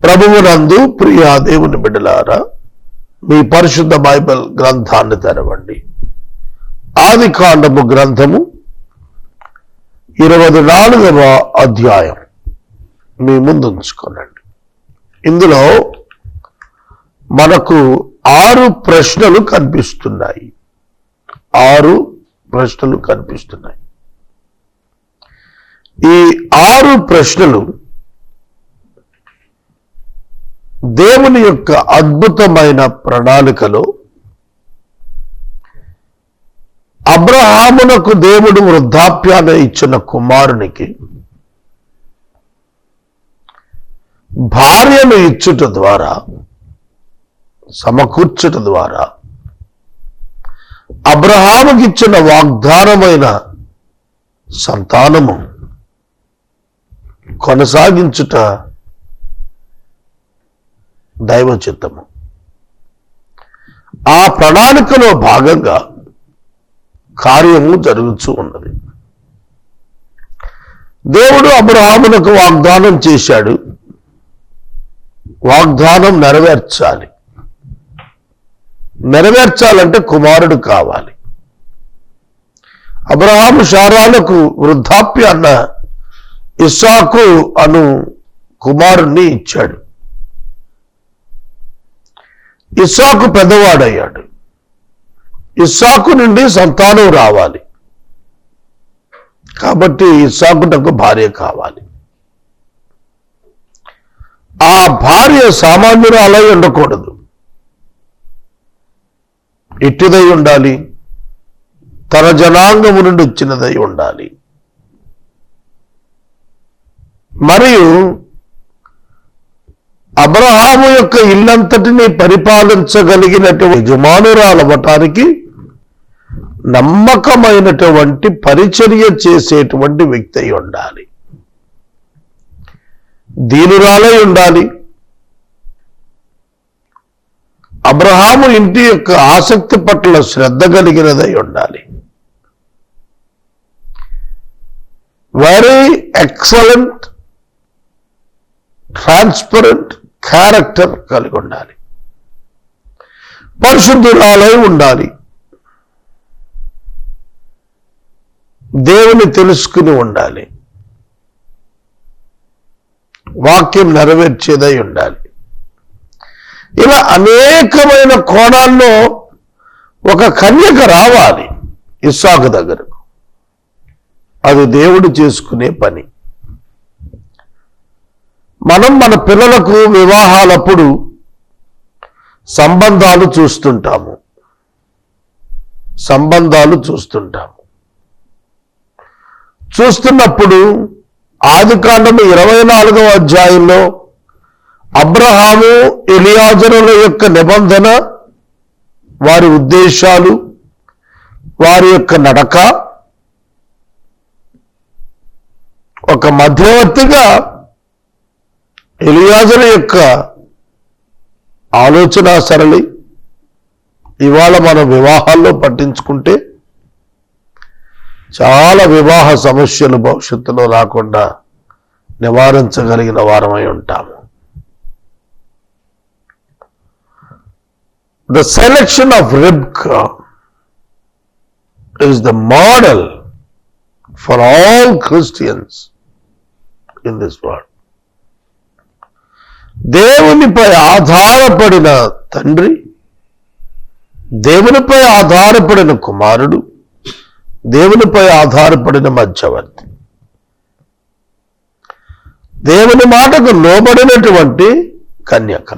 ప్రభువునందు ప్రియ దేవుని బిడ్డలారా, మీ పరిశుద్ధ బైబిల్ గ్రంథాన్ని తెరవండి. ఆదికాండము గ్రంథము 24వ అధ్యాయం మీ ముందు ఉంచుకోనండి. ఇందులో మనకు 6 ప్రశ్నలు కనిపిస్తున్నాయి. 6 ప్రశ్నలు కనిపిస్తున్నాయి. ఈ 6 ప్రశ్నలు దేవుని యొక్క అద్భుతమైన ప్రణాళికలో అబ్రహామునకు దేవుడు వృద్ధాప్యాన్ని ఇచ్చిన కుమారునికి భార్యను ఇచ్చుట ద్వారా, సమకూర్చుట ద్వారా అబ్రహాముకి ఇచ్చిన వాగ్దానమైన సంతానము కొనసాగించుట దైవ చిత్తము. ఆ ప్రణాళికలో భాగంగా కార్యము జరుగుతూ ఉన్నది. దేవుడు అబ్రహామునకు వాగ్దానం చేశాడు. వాగ్దానం నెరవేర్చాలంటే కుమారుడు కావాలి. అబ్రహాము శారాలకు వృద్ధాప్యాన్న ఇస్సాకు అను కుమారుణ్ణి ఇచ్చాడు. ఇస్సాకు పెద్దవాడయ్యాడు. ఇస్సాకు నుండి సంతానం రావాలి కాబట్టి ఇస్సాకునకు భార్య కావాలి. ఆ భార్య సామాన్యురాలై ఉండకూడదు, ఇట్టిదై ఉండాలి, తన జనాంగము నుండి వచ్చినదై ఉండాలి. మరియు అబ్రహాము యొక్క ఇల్లంతటిని పరిపాలించగలిగినటువంటి యజమానురాలవటానికి నమ్మకమైనటువంటి పరిచర్య చేసేటువంటి వ్యక్తి అయి ఉండాలి. దీనురాలై ఉండాలి. అబ్రహాము ఇంటి యొక్క ఆసక్తి పట్ల శ్రద్ధ కలిగినదై ఉండాలి. వెరీ ఎక్సలెంట్ ట్రాన్స్పరెంట్ క్యారెక్టర్ కలిగి ఉండాలి. పరిశుద్ధురాలై ఉండాలి. దేవుని తెలుసుకుని ఉండాలి. వాక్యం నెరవేర్చేదై ఉండాలి. ఇలా అనేకమైన కోణాల్లో ఒక కన్యక రావాలి ఇస్సాకు దగ్గరకు. అది దేవుడు చేసుకునే పని. మనం మన పిల్లలకు వివాహాలప్పుడు సంబంధాలు చూస్తున్నప్పుడు ఆదికాండము 24వ అధ్యాయంలో అబ్రహాము ఎలియాజరుల యొక్క నిబంధన, వారి ఉద్దేశాలు, వారి యొక్క నడక, ఒక మధ్యవర్తిగా ఎలియాజరు యొక్క ఆలోచన సరళి ఇవాళ మన వివాహాల్లో పట్టించుకుంటే చాలా వివాహ సమస్యలు భవిష్యత్తులో రాకుండా నివారించగలిగిన వారమై ఉంటాము. The selection of Ribka is the model for all Christians in this world. దేవునిపై ఆధారపడిన తండ్రి, దేవునిపై ఆధారపడిన కుమారుడు, దేవునిపై ఆధారపడిన మధ్యవర్తి, దేవుని మాటకు లోబడినటువంటి కన్యక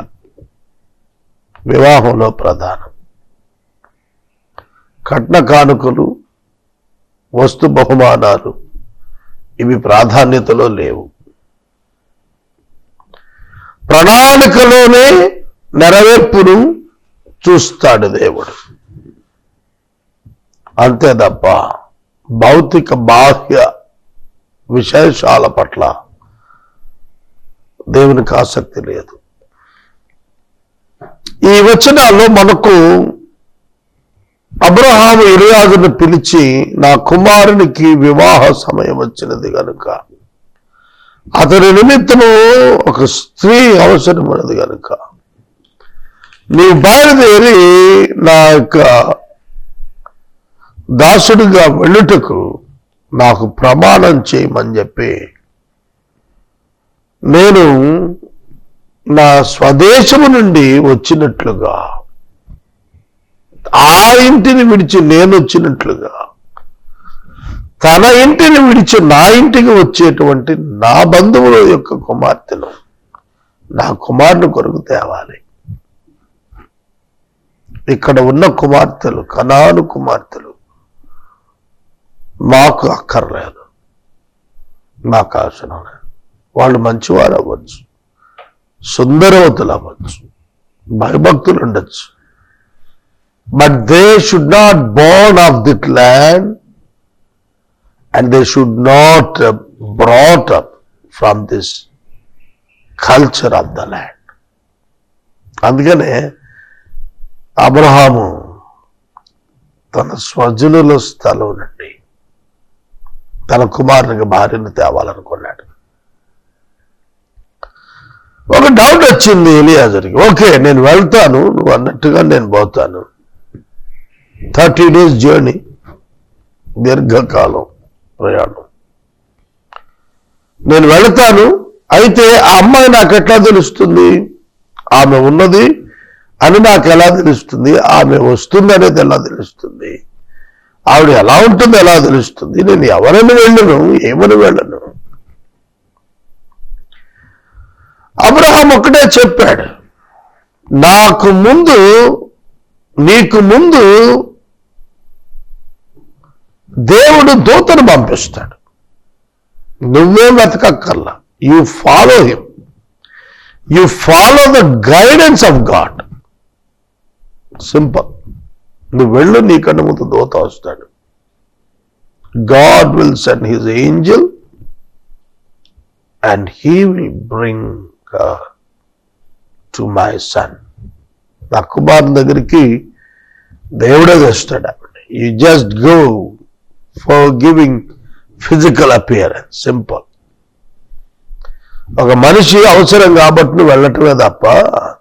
వివాహంలో ప్రధానం. కట్న కానుకలు, వస్తు బహుమానాలు ఇవి ప్రాధాన్యతలో లేవు. ప్రణాళికలోనే నెరవేర్పును చూస్తాడు దేవుడు. అంతే తప్ప భౌతిక బాహ్య విశేషాల పట్ల దేవునికి ఆసక్తి లేదు. ఈ వచనాల్లో మనకు అబ్రహాము ఎలియాజరును పిలిచి, నా కుమారునికి వివాహ సమయం వచ్చినది కనుక అతని నిమిత్తము ఒక స్త్రీ అవసరమైనది కనుక నీవు బయలుదేరి నా యొక్క దాసుడిగా వెళ్ళుటకు నాకు ప్రమాణం చేయమని చెప్పి నేను నా స్వదేశము నుండి వచ్చినట్లుగా ఆ ఇంటిని విడిచి నేను వచ్చినట్లుగా తన ఇంటిని విడిచి నా ఇంటికి వచ్చేటువంటి నా బంధువుల యొక్క కుమార్తెను నా కుమారుని కొరకు తేవాలి. ఇక్కడ ఉన్న కుమార్తెలు కనాను కుమార్తెలు మాకు అక్కర్లేదు, మాకు అవసరం లేదు. వాళ్ళు మంచివారు అవ్వచ్చు, సుందరవతులు అవ్వచ్చు, భయభక్తులు ఉండొచ్చు, but they should not born of that land and they should not brought up from this culture of the land. అందుకనే అబ్రహాము తన స్వజనుల స్థలం నుండి తన కుమారునికి భార్యను తేవాలనుకున్నాడు. ఒక డౌట్ వచ్చింది ఎలియాజర్కి. ఓకే, నేను వెళ్తాను, నువ్వు అన్నట్టుగా నేను పోతాను. 30 days జర్నీ, దీర్ఘకాలం ప్రయాణం. నేను వెళతాను. అయితే ఆ అమ్మాయి నాకు ఎట్లా తెలుస్తుంది? ఆమె ఉన్నది అని నాకు ఎలా తెలుస్తుంది? ఆమె వస్తుంది అనేది ఎలా తెలుస్తుంది? ఆవిడ ఎలా ఉంటుంది ఎలా తెలుస్తుంది? నేను ఎవరని వెళ్ళను, ఏమని వెళ్ళను? అబ్రహాం ఒక్కటే చెప్పాడు, నాకు ముందు నీకు ముందు దేవుడు దూతను పంపిస్తాడు, నువ్వే వెతకక్కర్లా. You follow him, you follow the guidance of God. Simple. నువ్వు వెళ్ళు, నీకన్నా ముందు దూత వస్తాడు. God will send his angel and he will bring to my son. నా కుమారుని దగ్గరికి దేవుడే తెస్తాడు. You just go for giving physical appearance. Simple. ఒక మనిషి అవసరం కాబట్టి నువ్వు వెళ్ళటమే తప్ప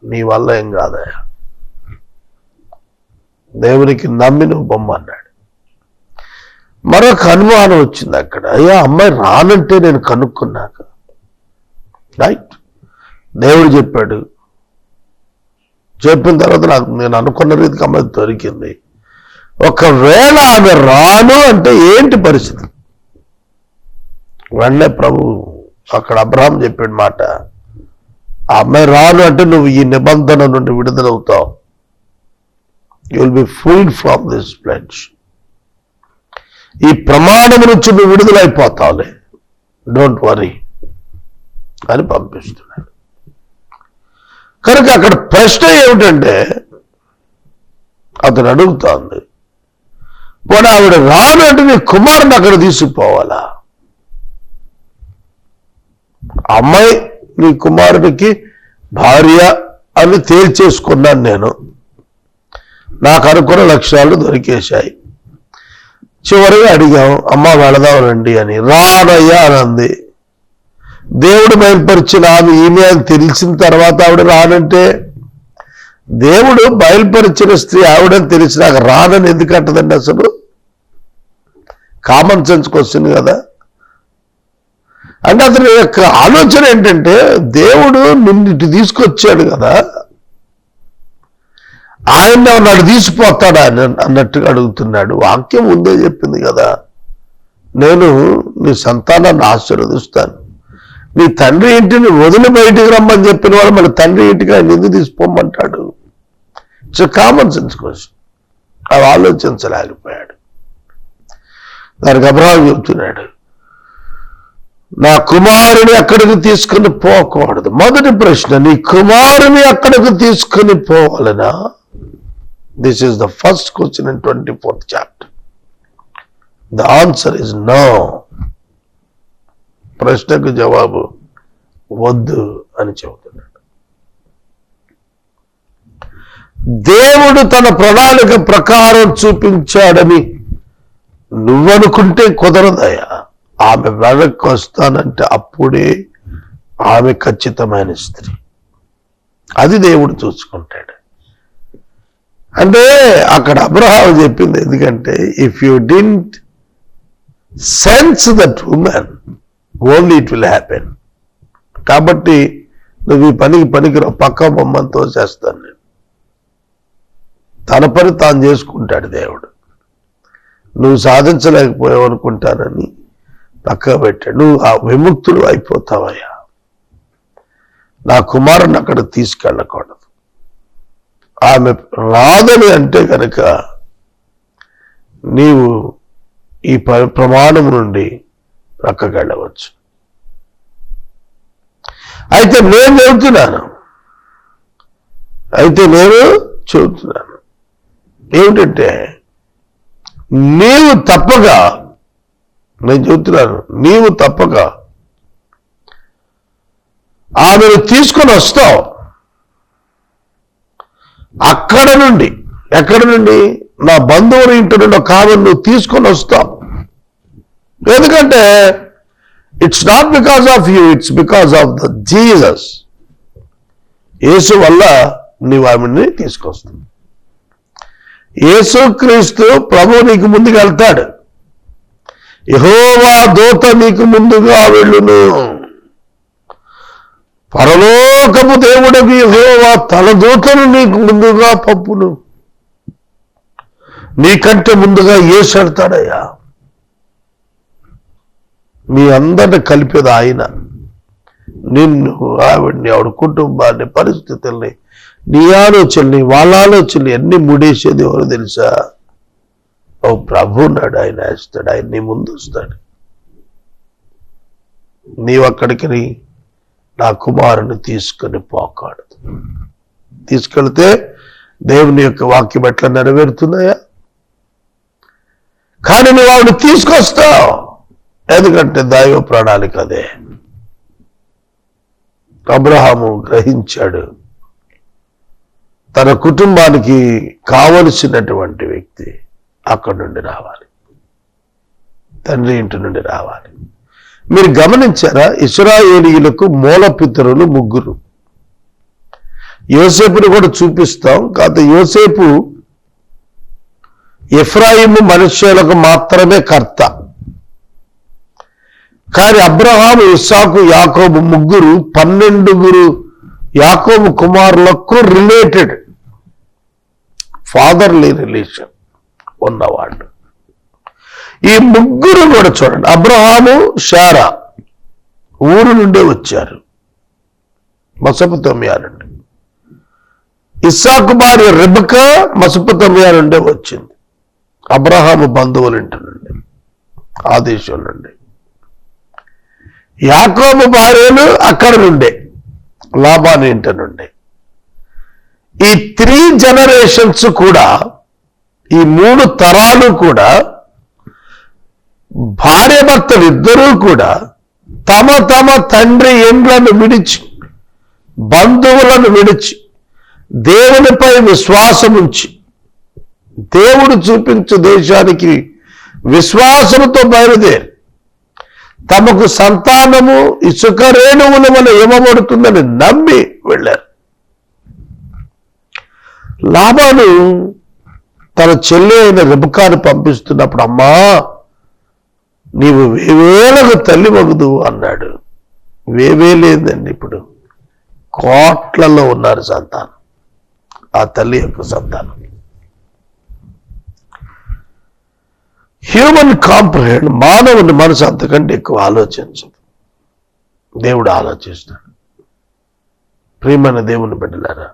నీ వల్ల ఏం కాదయ్యా. దేవునికి నమ్మి నువ్వు బొమ్మన్నాడు. మరొక అనుమానం వచ్చింది అక్కడ. అయ్యా, అమ్మాయి రానంటే నేను కనుక్కున్నాక రైట్, దేవుడు చెప్పాడు. చెప్పిన తర్వాత నేను అనుకున్న రీతికి అమ్మాయి దొరికింది. ఒకవేళ ఆమె రాను అంటే ఏంటి పరిస్థితి? వెంటనే ప్రభు అక్కడ అబ్రహాం చెప్పాడు మాట, ఆ అమ్మాయి రాను అంటే నువ్వు ఈ నిబంధన నుండి విడుదలవుతావు. You will be freed from this pledge. ఈ ప్రమాణం నుంచి నువ్వు విడుదలైపోతావులే, డోంట్ వరీ అని పంపిస్తున్నాడు. కనుక అక్కడ ప్రశ్న ఏమిటంటే, అతను అడుగుతోంది, పోనీ ఆవిడ రాను అంటే నీ కుమారుని అక్కడ తీసుకుపోవాలా? అమ్మాయి నీ కుమారుడికి భార్య అని తేల్చేసుకున్నాను నేను, నాకు అనుకున్న లక్ష్యాలు దొరికేశాయి. చివరిగా అడిగాం, అమ్మ వెళదాం రండి అని. రానయ్యా అనంది. దేవుడు బయలుపరిచిన ఆమె ఈమె అని తెలిసిన తర్వాత ఆవిడ రానంటే, దేవుడు బయలుపరిచిన స్త్రీ ఆవిడని తెలిసి నాకు రానని ఎందుకు అంటదండి? అసలు కామన్ సెన్స్ క్వశ్చన్ కదా. అంటే అతని యొక్క ఆలోచన ఏంటంటే, దేవుడు నిన్ను ఇటు తీసుకొచ్చాడు కదా, ఆయన నాడు తీసిపోతాడా అన్నట్టుగా అడుగుతున్నాడు. వాక్యం ముందే చెప్పింది కదా, నేను నీ సంతానాన్ని ఆశీర్వదిస్తాను, నీ తండ్రి ఇంటిని వదిలి బయటికి రమ్మని చెప్పిన వాడు మన తండ్రి ఇంటికి ఆయన ఎందుకు తీసిపోమంటాడు? It's common sense question. అవి ఆలోచించలేకపోయాడు. దానికి అబ్రహాం చెప్తున్నాడు, నా కుమారుని అక్కడికి తీసుకుని పోకూడదు. మొదటి ప్రశ్న, నీ కుమారుని అక్కడికి తీసుకుని పోవాలనా? This is the first question in 24th chapter. The answer is no. ప్రశ్నకు జవాబు వద్దు అని చెబుతున్నాడు. దేవుడు తన ప్రణాళిక ప్రకారం చూపించాడని నువ్వనుకుంటే కుదరదయా. ఆమె వెనక్కి వస్తానంటే అప్పుడే ఆమె ఖచ్చితమైన స్త్రీ. అది దేవుడు చూసుకుంటాడు. అంటే అక్కడ అబ్రహాము చెప్పింది, ఎందుకంటే if you didn't sense that women only it will happen. కాబట్టి నువ్వు ఈ పనికిరావు, పక్క బొమ్మతో చేస్తాను నేను. తన పని తాను చేసుకుంటాడు దేవుడు. నువ్వు సాధించలేకపోయావు అనుకుంటానని పక్క పెట్టాడు. నువ్వు ఆ విముక్తుడు అయిపోతావయ్యా, నా కుమారుని అక్కడ తీసుకెళ్ళకూడదు. ఆమె రాదని అంటే కనుక నీవు ఈ ప్రమాణం నుండి పక్కకెళ్ళవచ్చు. అయితే నేను చెబుతున్నాను ఏమిటంటే, నీవు తప్పక ఆమెను తీసుకొని వస్తావు. అక్కడ నుండి, ఎక్కడి నుండి? నా బంధువుని ఇంటి నుండి ఒక ఆమెను నువ్వు తీసుకొని వస్తావు. ఎందుకంటే it's not because of you, it's because of the Jesus. యేసు వల్ల నీవు ఆమెని తీసుకొస్తావు. యేసుక్రీస్తు ప్రభు నీకు ముందుకు వెళ్తాడు. యెహోవా దూత నీకు ముందుగా వెళ్ళును. పరలోకపు దేవుడకు యెహోవా తన దూతను నీకు ముందుగా పంపును. నీకంటే ముందుగా యేసు వెళ్తాడయ్యా. మీ అందరిని కలిపేది ఆయన. నిన్ను, ఆవిడ్ని, ఆవిడ కుటుంబాన్ని, పరిస్థితుల్ని, నీ ఆలోచనని, వాళ్ళ ఆలోచనని అన్ని ముడేసేది ఎవరు తెలుసా? ఓ ప్రభు ఉన్నాడు, ఆయన వేస్తాడు. ఆయన నీ ముందు వస్తాడు. నీవు అక్కడికి నా కుమారుని తీసుకుని పోకాడదు. తీసుకెళ్తే దేవుని యొక్క వాక్యం ఎట్లా నెరవేరుతున్నాయా? కానీ నువ్వు ఆవిడ తీసుకొస్తావు, ఎందుకంటే దైవ ప్రణాళిక అదే. అబ్రహాము గ్రహించాడు, తన కుటుంబానికి కావలసినటువంటి వ్యక్తి అక్కడి నుండి రావాలి, తండ్రి ఇంటి నుండి రావాలి. మీరు గమనించారా? ఇశ్రాయేలీయులకు మూలపితరులు ముగ్గురు. యోసేపుని కూడా చూపిస్తాం. కాదు, యోసేపు ఎఫ్రాయిము మనుష్యులకు మాత్రమే కర్త. కానీ అబ్రహాము, ఇస్సాకు, యాకోబు ముగ్గురు 12 యాకోబు కుమారులకు రిలేటెడ్, ఫాదర్లీ రిలేషన్ ఉన్నవాళ్ళు. ఈ ముగ్గురు కూడా చూడండి, అబ్రహాము, శారా ఊరు నుండే వచ్చారు, మెసొపొతామియా నుండి. ఇస్సాకు భార్య రెబెకా మెసొపొతామియా నుండే వచ్చింది, అబ్రహాము బంధువుల ఇంటి నుండి, ఆ దేశం నుండి. యాకోబు భార్యలు అక్కడ నుండే, లాబాను ఇంటి నుండి. ఈ 3 జనరేషన్స్ కూడా, ఈ 3 తరాలు కూడా, భార్య భర్తలు ఇద్దరూ కూడా తమ తమ తండ్రి ఇండ్లను విడిచి, బంధువులను విడిచి, దేవునిపై విశ్వాసముంచి, దేవుడు చూపించు దేశానికి విశ్వాసంతో బయలుదేరి తమకు సంతానము ఇసుక రేణువుల వల్ల ఇవ్వబడుతుందని నమ్మి వెళ్ళారు. లాబాను తన చెల్లి అయిన రెబెకాను పంపిస్తున్నప్పుడు, అమ్మా నీవు వేవేలకు తల్లి వగదు అన్నాడు. వేవేలేదండి, ఇప్పుడు కోట్లలో ఉన్నారు సంతానం, ఆ తల్లి యొక్క సంతానం. హ్యూమన్ కాంప్రహెండ్, మానవుని మనసు అంతకంటే ఎక్కువ ఆలోచించదు, దేవుడు ఆలోచిస్తాడు. ప్రియమైన దేవుని బిడ్డలారా,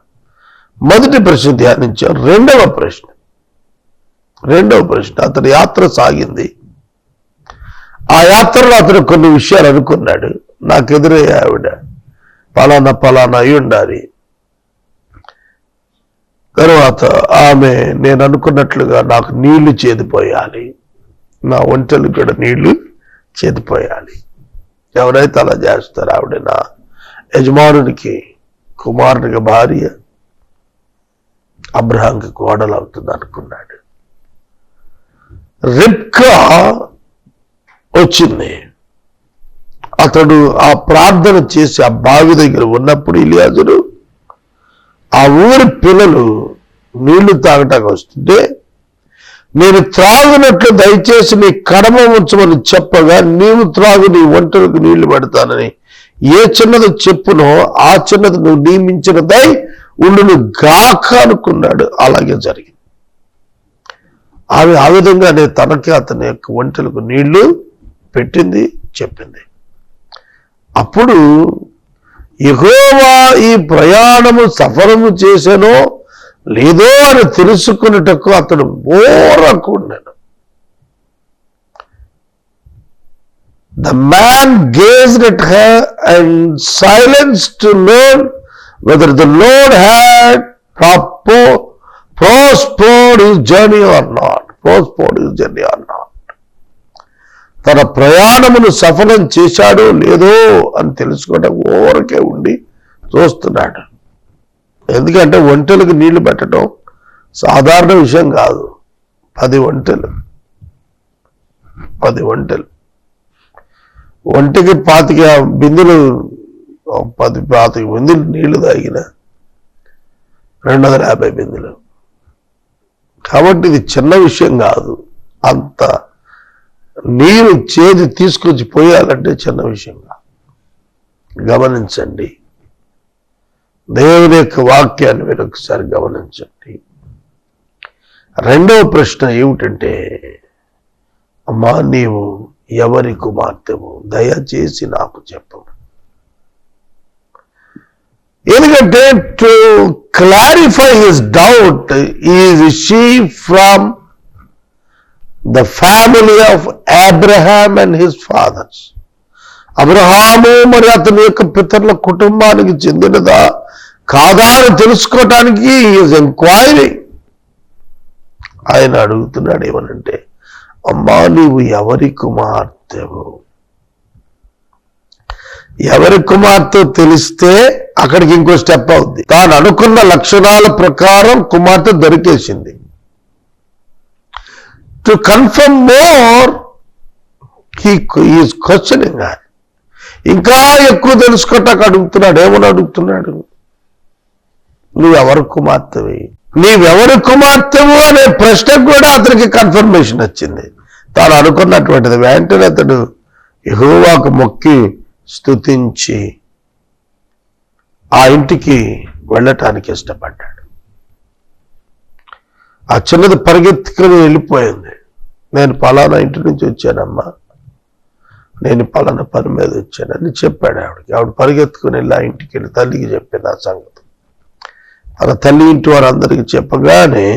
మొదటి ప్రశ్న ధ్యానించారు. రెండవ ప్రశ్న, అతని యాత్ర సాగింది. ఆ యాత్రలో అతను కొన్ని విషయాలు అనుకున్నాడు. నాకు ఎదురయ్యే ఆవిడ పలానా అయి ఉండాలి, తర్వాత ఆమె నేను అనుకున్నట్లుగా నాకు నీళ్లు చేదిపోయాలి, నా ఒంటెలు కూడా నీళ్లు చేదిపోయాలి. ఎవరైతే అలా చేస్తారో ఆవిడ నా యజమానునికి కుమారునికి భార్య, అబ్రహాంకి కోడలు అవుతుంది అనుకున్నాడు. రిబ్కా వచ్చింది. అతడు ఆ ప్రార్థన చేసి ఆ బావి దగ్గర ఉన్నప్పుడు ఎలియాజరు ఆ ఊరి పిల్లలు నీళ్లు తాగటానికి వస్తుంటే, నేను త్రాగునట్లు దయచేసి నీ కడమ ఉంచమని చెప్పగా, నీవు త్రాగు, నీ ఒంటరికి నీళ్లు పెడతానని ఏ చిన్నది చెప్పునో ఆ చిన్నది నువ్వు నియమించినదై ఉండును గాక అనుకున్నాడు. అలాగే జరిగింది. ఆమె ఆ విధంగానే తనకి అతని యొక్క ఒంటలకు నీళ్లు పెట్టింది, చెప్పింది. అప్పుడు యెహోవా ఈ ప్రయాణము సఫలము చేసెనో లేదో అని తెలుసుకున్నటకు అతడు ఓరకుండెను. The man gazed at her and silenced to learn whether the Lord had prospered his journey or not. తన ప్రయాణమును సఫలం చేశాడో లేదో అని తెలుసుకోవడం ఓరకే ఉండి చూస్తున్నాడు. ఎందుకంటే ఒంటెలకు నీళ్లు పెట్టడం సాధారణ విషయం కాదు. 10 ఒంటెలు, ఒంటికి 25 బిందులు, 10-25 బిందులు నీళ్లు తాగిన 250 బిందులు. కాబట్టి ఇది చిన్న విషయం కాదు. అంత నీరు చేది తీసుకొచ్చి పోయాలంటే చిన్న విషయం కాదు. గమనించండి, దేవుని యొక్క వాక్యాన్ని మీరు ఒకసారి గమనించండి. రెండవ ప్రశ్న ఏమిటంటే, అమ్మా నీవు ఎవరి కుమార్తెవు, దయచేసి నాకు చెప్పు. ఎందుకంటే to clarify his doubt, is she from the family of Abraham and his father's. Abraham మరి అతని యొక్క పితరుల కుటుంబానికి చెందినదా కాదా అని తెలుసుకోవటానికి ఈజ్ ఎంక్వైరింగ్. ఆయన అడుగుతున్నాడు ఏమనంటే, అమ్మా నీవు ఎవరి కుమార్తెవు. ఎవరి కుమార్తె తెలిస్తే అక్కడికి ఇంకో స్టెప్ అవుద్ది. తాను అనుకున్న లక్షణాల ప్రకారం కుమార్తె దొరికేసింది. To confirm more he is questioning. ఇంకా ఎక్కువ తెలుసుకోవటానికి అడుగుతున్నాడు. ఏమని అడుగుతున్నాడు? నువ్వెవరి కుమార్తెవి, నీవెవరి కుమార్తెవు అనే ప్రశ్నకు కూడా అతనికి కన్ఫర్మేషన్ వచ్చింది. తాను అనుకున్నటువంటిది. వెంటనే అతడు యెహోవాకు మొక్కి స్తుతించి ఆ ఇంటికి వెళ్ళటానికి ఇష్టపడ్డాడు. ఆ చిన్నది పరిగెత్తుకుని వెళ్ళిపోయింది. నేను పలానా ఇంటి నుంచి వచ్చానమ్మా, నేను పలానా పని మీద వచ్చానని చెప్పాడు ఆవిడకి. ఆవిడ పరిగెత్తుకుని వెళ్ళి ఆ ఇంటికి వెళ్ళి తల్లికి చెప్పింది ఆ సంగతి. తన తల్లి ఇంటి వారందరికీ చెప్పగానే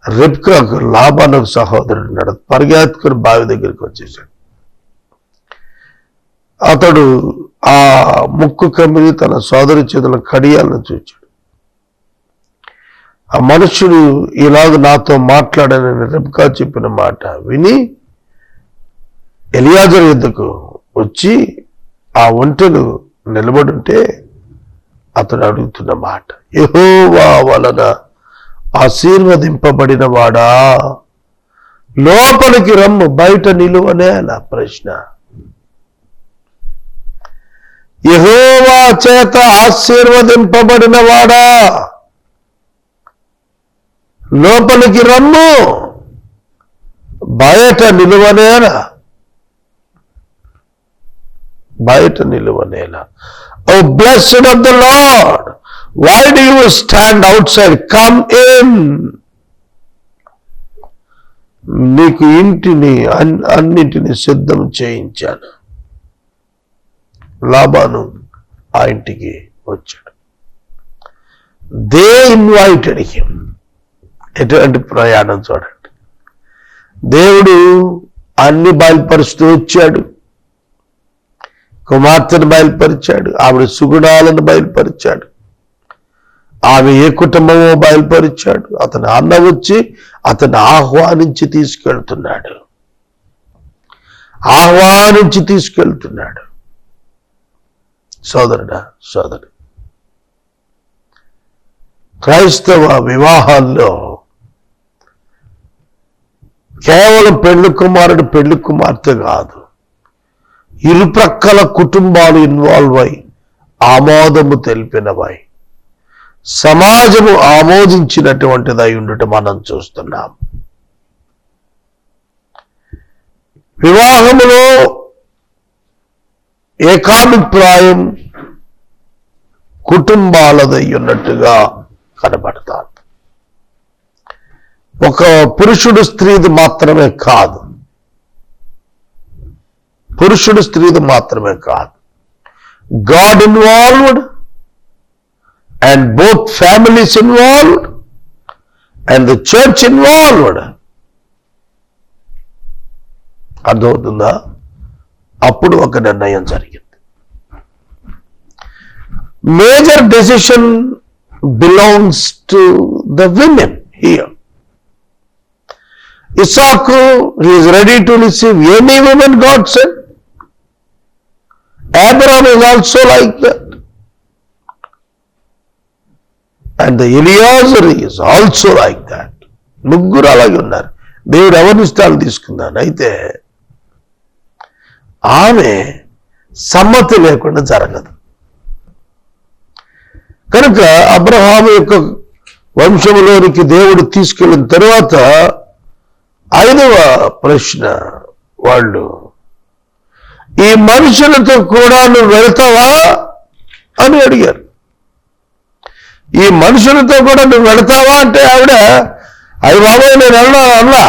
రెబ్కాకు, లాబానుకు సహోదరుడు ఉన్నాడు, పరిగెత్తుకుని బావి దగ్గరికి వచ్చేసాడు. అతడు ఆ ముక్కు కమ్మిని తన సోదరి చేతుల కడియాలను చూచాడు. ఆ మనుషుడు ఇలాగ నాతో మాట్లాడనని రెబ్కా చెప్పిన మాట విని ఎలియాజరు యొద్దకు వచ్చి ఆ ఒంటెలు నిలబడుంటే అతడు అడుగుతున్న మాట, యెహోవా వలన ఆశీర్వదింపబడిన వాడా, లోపలికి రమ్ము, బయట నిలువనే అలా ప్రశ్న. యెహోవా చేత ఆశీర్వదింపబడిన వాడా, లోపలికి రమ్ము, బయట నిలువనేలా, బయట నిలువనేలా. Oh, blessed of the Lord, why do you stand outside? Come in. నీకు ఇంటిని అన్నింటిని సిద్ధం చేయించాను. లాబాను ఆ ఇంటికి వచ్చాడు. They invited him. ఎటువంటి ప్రయాణం చూడండి. దేవుడు అన్ని బయలుపరుస్తూ వచ్చాడు. కుమార్తెను బయలుపరిచాడు, ఆవిడ సుగుణాలను బయలుపరిచాడు, ఆమె ఏ కుటుంబమో బయలుపరిచాడు. అతని అన్న వచ్చి అతన్ని ఆహ్వానించి తీసుకెళ్తున్నాడు. సోదరుడా, సోదరు, క్రైస్తవ వివాహాల్లో కేవలం పెళ్లి కుమారుడు పెళ్లి కుమార్తె కాదు, ఇరుప్రక్కల కుటుంబాలు ఇన్వాల్వ్ అయి ఆమోదము తెలిపినవై సమాజము ఆమోదించినటువంటిదై ఉండటం మనం చూస్తున్నాం. వివాహములో ఏకాభిప్రాయం కుటుంబాలదై ఉన్నట్టుగా కనబడతారు. ఒక పురుషుడు స్త్రీది మాత్రమే కాదు, పురుషుడు స్త్రీది మాత్రమే కాదు, God involved and both families involved and the church involved. అర్థమవుతుందా? అప్పుడు ఒక నిర్ణయం జరిగింది. Major decision belongs to the women here. Isaac he is ready to receive any woman God sent. Abraham is also like that. And the Eliezer is also like that. ముగ్గురు అలాగే ఉన్నారు. దేవుడు ఎవరిని ఇష్టాలు తీసుకున్నాను. అయితే ఆమె సమ్మతి లేకుండా జరగదు. కనుక అబ్రహాము యొక్క వంశంలోనికి దేవుడు తీసుకెళ్ళిన తరువాత 5వ ప్రశ్న వాళ్ళు, ఈ మనుషులతో కూడా నువ్వు వెళతావా అని అడిగారు. ఈ మనుషులతో కూడా నువ్వు వెళతావా అంటే ఆవిడ, అవి బాబాయ్ నేను అన్నా,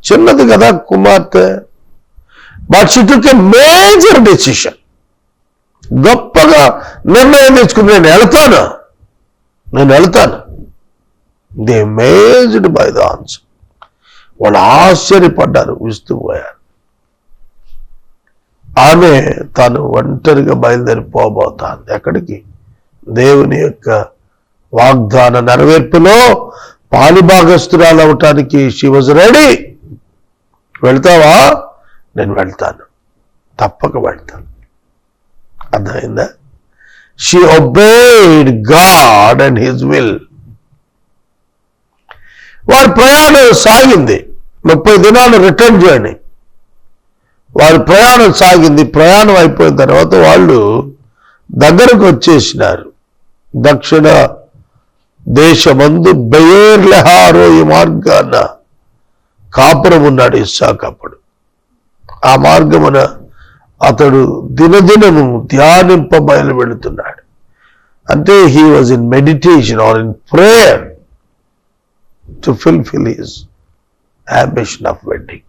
చిన్నది కదా కుమార్తె. But she took a major decision. గొప్పగా నిర్ణయం తీసుకుని నేను వెళ్తాను. They amazed by the answer. వాళ్ళు ఆశ్చర్యపడ్డారు, విస్తుపోయారు. ఆమె తాను ఒంటరిగా బయలుదేరిపోబోతాను. ఎక్కడికి? దేవుని యొక్క వాగ్దాన నెరవేర్పులో పాలిభాగస్తురాలు అవటానికి. She was ready. వెళ్తావా? నేను వెళ్తాను, తప్పక వెళ్తాను. అర్థమైందా? She obeyed God and his will. వారి ప్రయాణం సాగింది. 30 దినాలు రిటర్న్ జర్నీ. వారి ప్రయాణం సాగింది. ప్రయాణం అయిపోయిన తర్వాత వాళ్ళు దగ్గరకు వచ్చేసినారు. దక్షిణ దేశమందు బెయేర్లెహారోయి మార్గాన కాపురం ఉన్నాడు ఇస్సాకు. అప్పుడు ఆ మార్గమున అతడు దినదినము ధ్యానింప బయలు వెళుతున్నాడు. అంటే he was in meditation are in prayer to fulfil his ambition of wedding.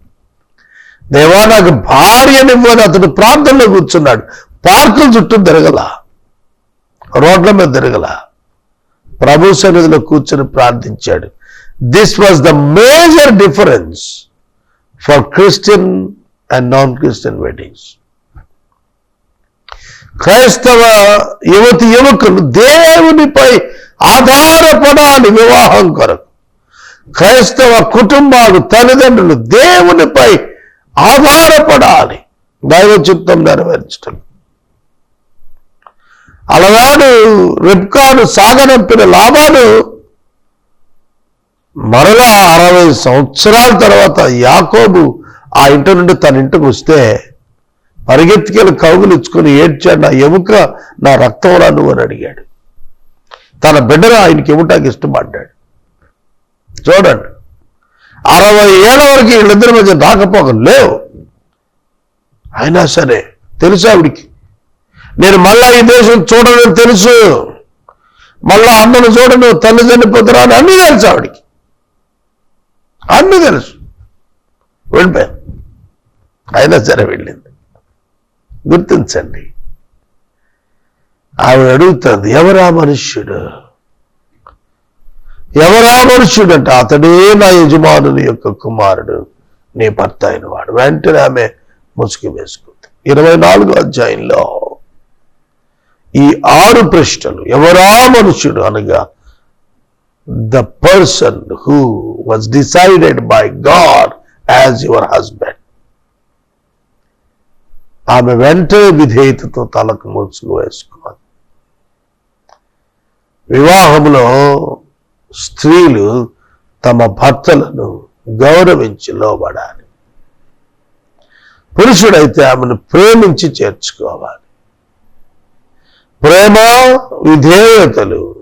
దేవా నాకు భార్యనివ్వని అతడు ప్రార్థనలో కూర్చున్నాడు. పార్కుల చుట్టూ తిరగల, రోడ్ల మీద తిరగల, ప్రభు సన్నిధిలో కూర్చొని ప్రార్థించాడు. This was the major difference for Christian and non Christian weddings. క్రైస్తవ యువకులు దేవునిపై ఆధారపడాలి వివాహం కొరకు. క్రైస్తవ కుటుంబాలు, తల్లిదండ్రులు దేవునిపై ఆధారపడాలి దైవ చిత్తం నెరవేర్చడం. అలనాడు రిబ్కాను సాగనంపిన లాబాను మరలా 60 సంవత్సరాల తర్వాత యాకోబు ఆ ఇంటి నుండి తన ఇంటికి వస్తే పరిగెత్తికెళ్ళి కౌగులించుకొని ఏడ్చాడు. నా ఎముక, నా రక్తంరా నువ్వు అని అడిగాడు. తన బిడ్డను ఆయనకి ఇవ్వటానికి ఇష్టపడ్డాడు. చూడండి, 60 ఏళ్ల వరకు వీళ్ళిద్దరి మధ్య రాకపోకలు లేవు. అయినా సరే తెలుసు ఆవిడికి, నేను మళ్ళా ఈ దేశం చూడని తెలుసు, మళ్ళా అమ్మను చూడను, తల్లి చనిపోతున్నా అని అన్నీ తెలుసు ఆవిడికి, అన్నీ తెలుసు. వెళ్ళిపోయాను. అయినా సరే వెళ్ళింది. గుర్తించండి, ఆవిడ అడుగుతుంది, ఎవరా మనుష్యుడు? ఎవరా మనుష్యుడు అంటే, అతడే నా యజమానుని యొక్క కుమారుడు, నీ భర్త అయిన వాడు. వెంటనే ఆమె ముసుగు వేసుకుంది. 24వ అధ్యాయంలో ఈ 6 ప్రశ్నలు, ఎవరా మనుష్యుడు అనగా the person who was decided by God as your husband. ఆమె వెంటనే విధేయతతో తలకు ముసుగు వేసుకోవాలి. వివాహంలో స్త్రీలు తమ భర్తలను గౌరవించి లోబడాలి. పురుషుడైతే ఆమెను ప్రేమించి చేర్చుకోవాలి. ప్రేమ విధేయతలు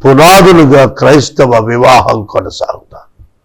పునాదులుగా క్రైస్తవ వివాహం కొనసాగుతాయి.